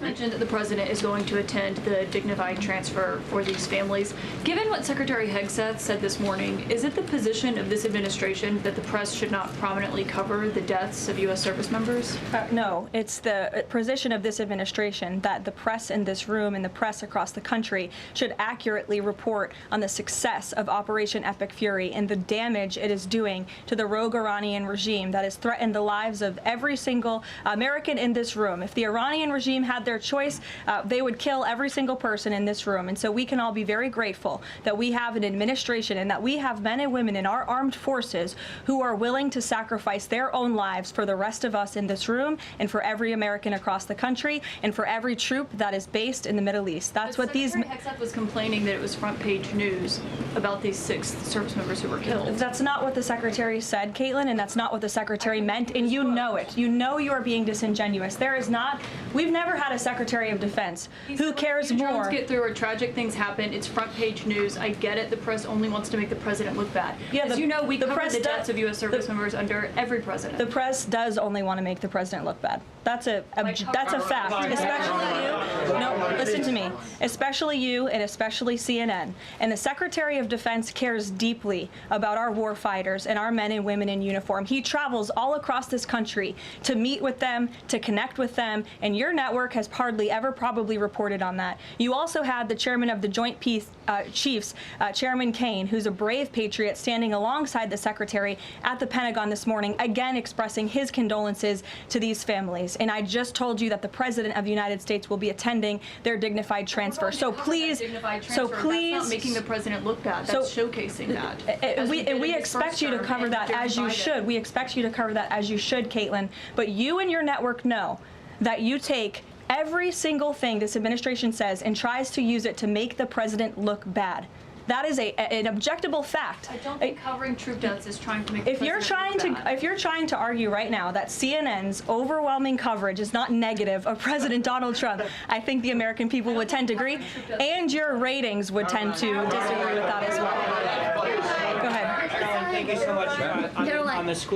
just mentioned that the president is going to attend the dignified transfer for these families. Given what Secretary Hegseth said this morning, is it the position of this administration that the press should not prominently cover the deaths of U.S. service members? No, it's the position of this administration that the press in this room and the press across the country should accurately report on the success of Operation Epic Fury and the damage it is doing to the rogue Iranian regime that has threatened the lives of every single American in this room. If the Iranian regime had their choice, they would kill every single person in this room. And so we can all be very grateful that we have an administration and that we have men and women in our armed forces who are willing to sacrifice their own lives for the rest of us in this room and for every American across the country and for every troop that is based in the Middle East. That's what these... Secretary Hegseth was complaining that it was front-page news about these 6 service members who were killed. That's not what the Secretary said, Caitlin, and that's not what the Secretary meant, and you know it. You know you are being disingenuous. There is not... We've never had a Secretary of Defense who cares more... Drones get through or tragic things happen. It's front-page news. I get it. The press only wants to make the president look bad. Yeah, As you know, we cover the deaths does, of U.S. service members under every president. The press does only want to make the president look bad. That's a fact. Especially you. No, listen to me. Especially you and especially CNN. And the Secretary of Defense cares deeply about our war fighters and our men and women in uniform. He travels all across this country to meet with them, to connect with them, and your network has hardly ever probably reported on that. You also had the chairman of the Joint Chiefs, Chairman Kane, who's a brave patriot, standing alongside the Secretary at the Pentagon this morning, again expressing his condolences to these families. And I just told you that the President of the United States will be attending their dignified transfer. So please, that's not making the president look bad. That's showcasing that. We expect you to cover that as you should. We expect you to cover that as you should, Caitlin. But you and your network know that you take every single thing this administration says and tries to use it to make the president look bad. That is an objectable fact. I don't think covering troop deaths is trying to make the president look bad. If you're trying to argue right now that CNN's overwhelming coverage is not negative of President Donald Trump, I think the American people would tend to agree, and your ratings would tend to disagree with that as well. Go ahead. Thank you so much on the school.